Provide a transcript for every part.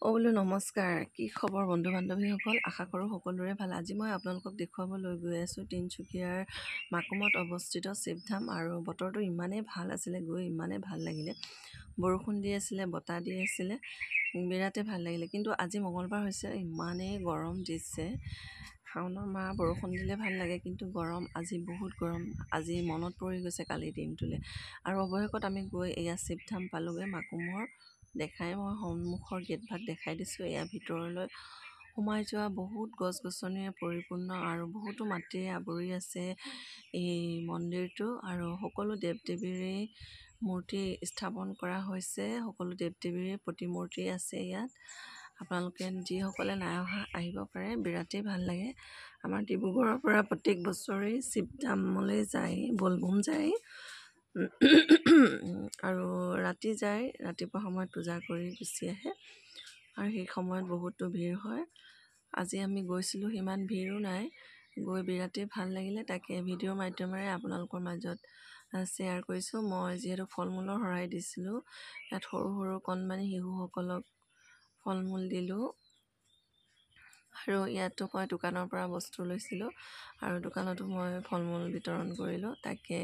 বোলো নমস্কাৰ। কি খবৰ বন্ধু বান্ধৱীসকল? আশা কৰোঁ সকলোৰে ভাল। আজি মই আপোনালোকক দেখুৱাবলৈ গৈ আছোঁ তিনিচুকীয়াৰ মাকুমত অৱস্থিত শিৱধাম। আৰু বতৰটো ইমানেই ভাল আছিলে, গৈ ইমানেই ভাল লাগিলে। বৰষুণ দি আছিলে, বতাহ দি আছিলে, বিৰাটেই ভাল লাগিলে। কিন্তু আজি মঙলবাৰ হৈছে, ইমানেই গৰম দিছে। শাওণৰ মাহ বৰষুণ দিলে ভাল লাগে, কিন্তু গৰম আজি বহুত গৰম। আজি মনত পৰি গৈছে কালিৰ দিনটোলৈ। আৰু অৱশেষত আমি গৈ এয়া শিৱধাম পালোগৈ মাকুমৰ। দেখাই মই সন্মুখৰ গেটভাগ দেখাই দিছোঁ। এয়া ভিতৰলৈ সোমাই যোৱা বহুত গছ গছনিৰে পৰিপূৰ্ণ আৰু বহুতো মাটিৰে আৱৰি আছে এই মন্দিৰটো। আৰু সকলো দেৱ দেৱীৰে মূৰ্তি স্থাপন কৰা হৈছে। সকলো দেৱ দেৱীৰে প্ৰতিমূৰ্তি আছে ইয়াত। আপোনালোকে যিসকলে নাই অহা আহিব পাৰে, বিৰাটেই ভাল লাগে। আমাৰ ডিব্ৰুগড়ৰ পৰা প্ৰত্যেক বছৰেই শিৱধামলৈ যায়, বলবম যায়। আৰু ৰাতি যায়, ৰাতিপুৱা সময়ত পূজা কৰি গুচি আহে। আৰু সেই সময়ত বহুতো ভিৰ হয়। আজি আমি গৈছিলোঁ, সিমান ভিৰো নাই, গৈ বিৰাটেই ভাল লাগিলে। তাকে ভিডিঅ'ৰ মাধ্যমেৰে আপোনালোকৰ মাজত শ্বেয়াৰ কৰিছোঁ। মই যিহেতু ফল মূলৰ শৰাই দিছিলোঁ, ইয়াত সৰু সৰু কণমানি শিশুসকলক ফল মূল দিলোঁ। আৰু ইয়াতো মই দোকানৰ পৰা বস্তু লৈছিলোঁ, আৰু দোকানতো মই ফল মূল বিতৰণ কৰিলোঁ। তাকে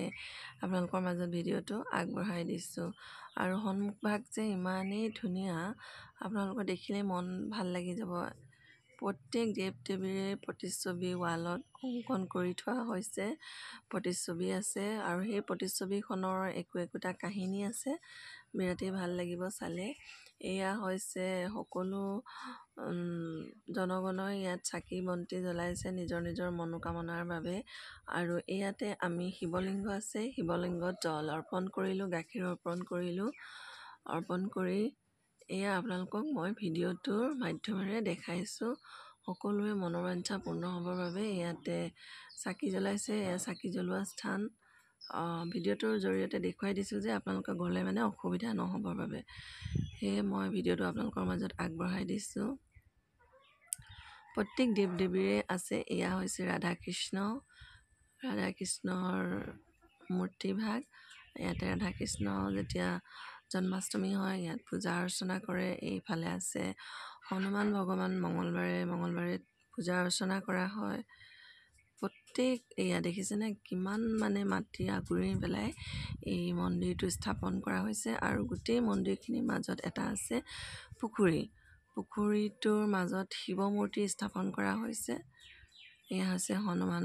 আপোনালোকৰ মাজত ভিডিঅ'টো আগবঢ়াই দিছোঁ। আৰু সন্মুখভাগ যে ইমানেই ধুনীয়া, আপোনালোকৰ দেখিলে মন ভাল লাগি যাব। প্ৰত্যেক দেৱ দেৱীৰে প্ৰতিচ্ছবি ৱালত অংকন কৰি থোৱা হৈছে। প্ৰতিচ্ছবি আছে, আৰু সেই প্ৰতিচ্ছবিখনৰ একোটা কাহিনী আছে। বিৰাটেই ভাল লাগিব চালে। এয়া হৈছে সকলো জনগণই ইয়াত চাকি বন্তি জ্বলাইছে নিজৰ নিজৰ মনোকামনাৰ বাবে। আৰু ইয়াতে আমি শিৱলিংগ আছে, শিৱলিংগত জল অৰ্পণ কৰিলোঁ, গাখীৰ অৰ্পণ কৰিলোঁ। অৰ্পণ কৰি এয়া আপোনালোকক মই ভিডিঅ'টোৰ মাধ্যমেৰে দেখাইছোঁ। সকলোৰে মনোবাঞ্ছা পূৰ্ণ হ'বৰ বাবে ইয়াতে চাকি জ্বলাইছে। এয়া চাকি জ্বলোৱা স্থান। ভিডিঅ'টোৰ জৰিয়তে দেখুৱাই দিছোঁ যে আপোনালোকে গ'লে মানে অসুবিধা নহ'বৰ বাবে, সেয়ে মই ভিডিঅ'টো আপোনালোকৰ মাজত আগবঢ়াই দিছোঁ। প্ৰত্যেক দেৱ দেৱীৰে আছে। এয়া হৈছে ৰাধা কৃষ্ণৰ মূৰ্তিভাগ। ইয়াতে ৰাধা কৃষ্ণ যেতিয়া জন্মাষ্টমী হয়, ইয়াত পূজা অৰ্চনা কৰে। এইফালে আছে হনুমান ভগৱান। মঙলবাৰে পূজা অৰ্চনা কৰা হয়। প্ৰত্যেক এয়া দেখিছেনে কিমান মানে মাটি আগুৰি পেলাই এই মন্দিৰটো স্থাপন কৰা হৈছে। আৰু গোটেই মন্দিৰখিনিৰ মাজত এটা আছে পুখুৰী। পুখুৰীটোৰ মাজত শিৱ মূৰ্তি স্থাপন কৰা হৈছে। এয়া হৈছে হনুমান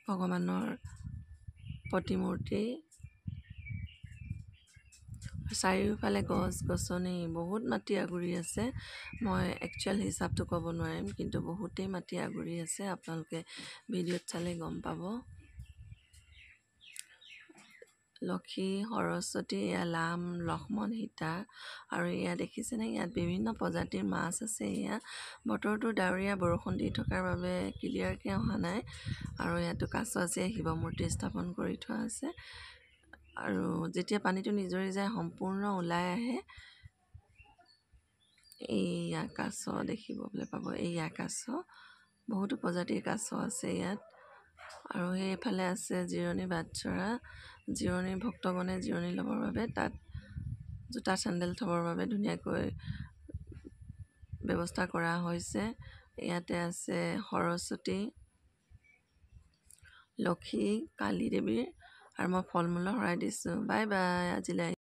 ভগৱানৰ প্ৰতিমূৰ্তি। চাৰিওফালে গছ গছনি, বহুত মাটি আগুৰি আছে। মই একচুৱেল হিচাপটো ক'ব নোৱাৰিম, কিন্তু বহুতেই মাটি আগুৰি আছে। আপোনালোকে ভিডিঅ'ত চালে গম পাব। লক্ষী সৰস্বতী, এয়া ৰাম লক্ষ্মণ সীতা। আৰু এয়া দেখিছেনে, ইয়াত বিভিন্ন প্ৰজাতিৰ মাছ আছে। এয়া বতৰটো ডাৱৰীয়া, বৰষুণ দি থকাৰ বাবে ক্লিয়াৰকৈ অহা নাই। আৰু ইয়াতো কাছ আছে, শিৱ মূৰ্তি স্থাপন কৰি থোৱা আছে। আৰু যেতিয়া পানীটো নিজৰি যায়, সম্পূৰ্ণ ওলাই আহে। এইয়া কাছ দেখিবলৈ পাব। এইয়া কাছ, বহুতো প্ৰজাতিৰ কাছ আছে ইয়াত। আৰু সেইফালে আছে জিৰণি বাটচ'ৰা। ভক্তগণে জিৰণি ল'বৰ বাবে তাত জোতা চেণ্ডেল থ'বৰ বাবে ধুনীয়াকৈ ব্যৱস্থা কৰা হৈছে। ইয়াতে আছে সৰস্বতী, লক্ষী, কালী দেৱীৰ। আৰু মই ফল মূলৰ শৰাই দিছোঁ। বাই বাই, আজিলৈ।